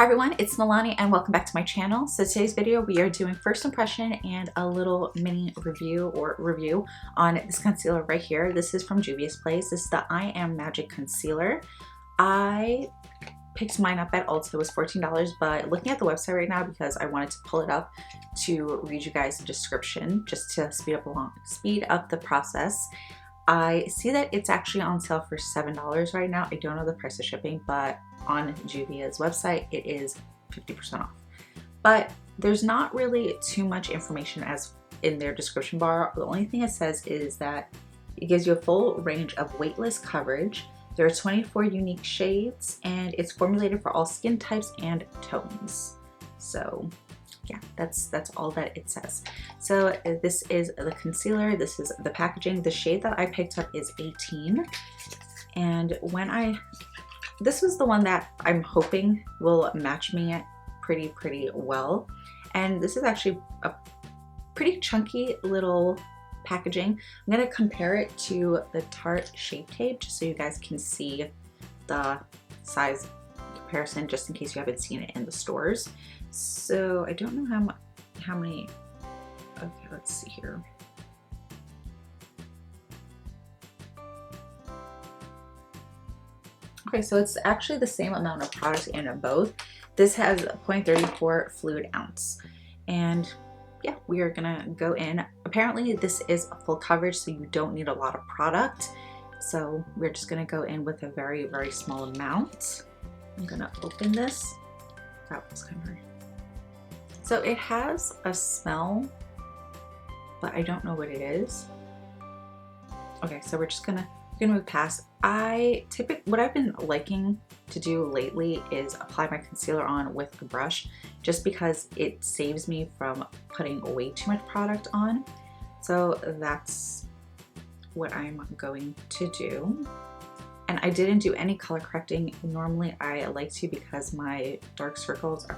Hi everyone, it's Nalanie and welcome back to my channel. So today's video we are doing first impression and a little mini review on this concealer right here. This is from Juvia's place. This is the I Am Magic Concealer. I picked mine up at Ulta. It was $14, but looking at the website right now because I wanted to pull it up to read you guys the description just to speed up the process. I see that it's actually on sale for $7 right now. I don't know the price of shipping, but on Juvia's website, it is 50% off. But there's not really too much information as in their description bar. The only thing it says is that it gives you a full range of weightless coverage. There are 24 unique shades and it's formulated for all skin types and tones. So yeah, that's all that it says. So this is the concealer, this is the packaging. The shade that I picked up is 18. And this was the one that I'm hoping will match me pretty well. And this is actually a pretty chunky little packaging. I'm gonna compare it to the Tarte Shape Tape just so you guys can see the size comparison, just in case you haven't seen it in the stores. So I don't know how many, okay, let's see here. Okay, so it's actually the same amount of product in both. This has 0.34 fluid ounce. And yeah, we are gonna go in. Apparently this is a full coverage, so you don't need a lot of product. So we're just gonna go in with a very small amount. I'm gonna open this. That was kind of hard. So it has a smell, but I don't know what it is. Okay, so we're gonna move past. What I've been liking to do lately is apply my concealer on with a brush, just because it saves me from putting way too much product on. So that's what I'm going to do. And I didn't do any color correcting. Normally I like to because my dark circles are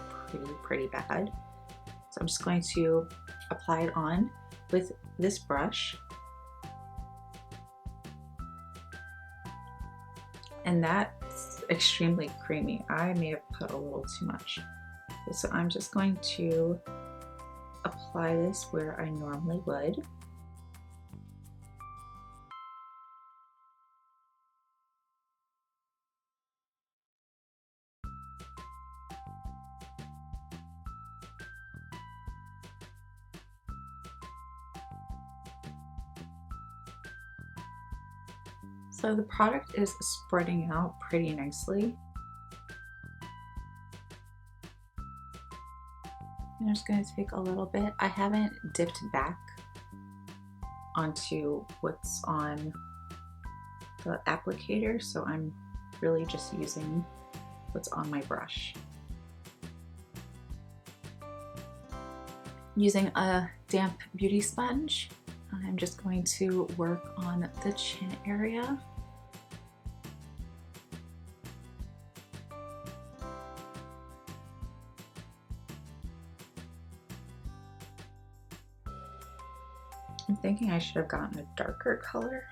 pretty bad. So I'm just going to apply it on with this brush. And that's extremely creamy. I may have put a little too much. So I'm just going to apply this where I normally would. So the product is spreading out pretty nicely. I'm just going to take a little bit. I haven't dipped back onto what's on the applicator, so I'm really just using what's on my brush. Using a damp beauty sponge, I'm just going to work on the chin area. I'm thinking I should have gotten a darker color.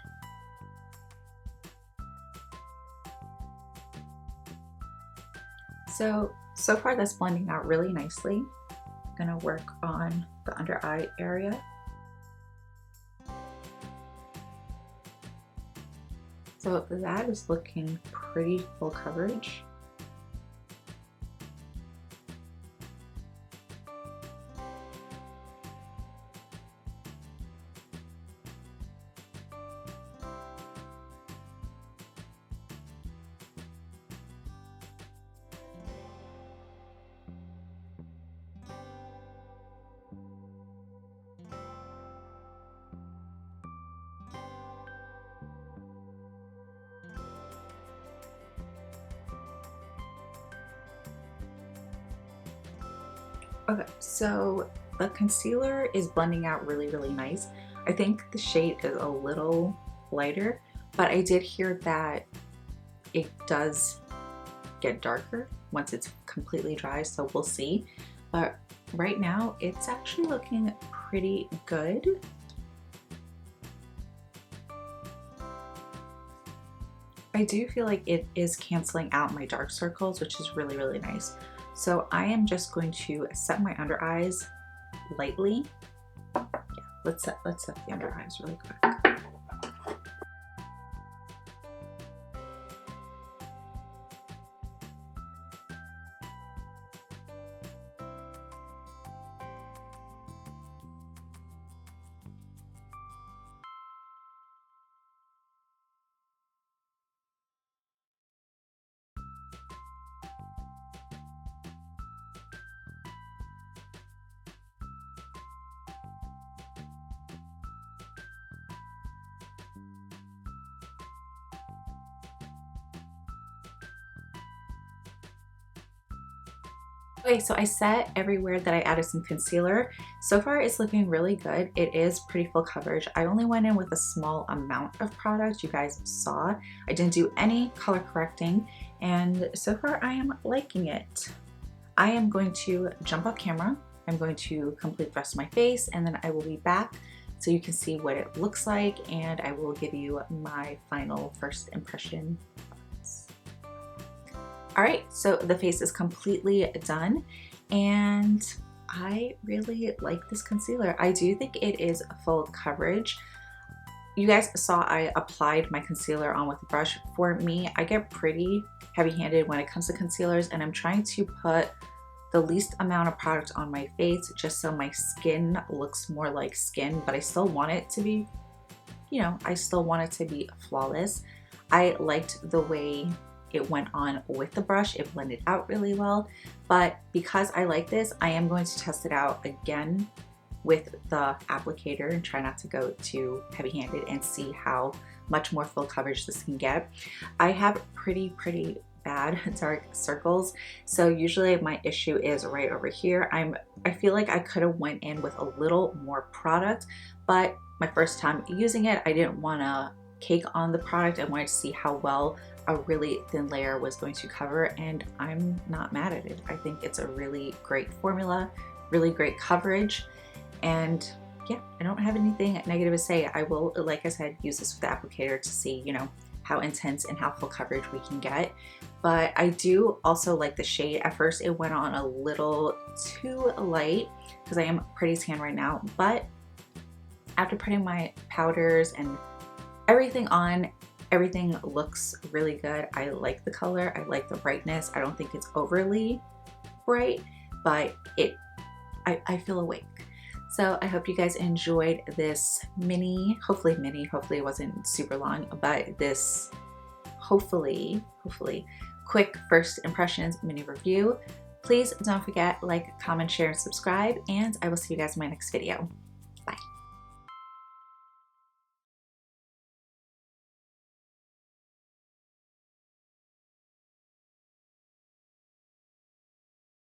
So far that's blending out really nicely. I'm gonna work on the under eye area. So that is looking pretty full coverage. Okay, so the concealer is blending out really nice. I think the shade is a little lighter, but I did hear that it does get darker once it's completely dry, so we'll see. But right now it's actually looking pretty good. I do feel like it is canceling out my dark circles, which is really nice. So I am just going to set my under eyes lightly. Yeah, let's set the under eyes really quick. Okay, so I set everywhere that I added some concealer. So far it's looking really good. It is pretty full coverage. I only went in with a small amount of product. You guys saw. I didn't do any color correcting, and so far I am liking it. I am going to jump off camera. I'm going to complete the rest of my face, and then I will be back so you can see what it looks like, and I will give you my final first impression. All right, so the face is completely done, and I really like this concealer. I do think it is full coverage. You guys saw I applied my concealer on with a brush. For me, I get pretty heavy-handed when it comes to concealers, and I'm trying to put the least amount of product on my face just so my skin looks more like skin, but I still want it to be, you know, I still want it to be flawless. I liked the way it went on with the brush. It blended out really well, but because I like this, I am going to test it out again with the applicator and try not to go too heavy-handed and see how much more full coverage this can get. I have pretty bad dark circles, so usually my issue is right over here. I feel like I could have went in with a little more product, but my first time using it, I didn't want to cake on the product. I wanted to see how well a really thin layer was going to cover, and I'm not mad at it. I think it's a really great formula, really great coverage, and yeah, I don't have anything negative to say. I will, like I said, use this with the applicator to see, you know, how intense and how full coverage we can get. But I do also like the shade. At first it went on a little too light because I am pretty tan right now, but after putting my powders and everything on, everything looks really good. I like the color, I like the brightness. I don't think it's overly bright, but I feel awake. So I hope you guys enjoyed this hopefully it wasn't super long, but this hopefully quick first impressions mini review. Please don't forget, like, comment, share, and subscribe, and I will see you guys in my next video.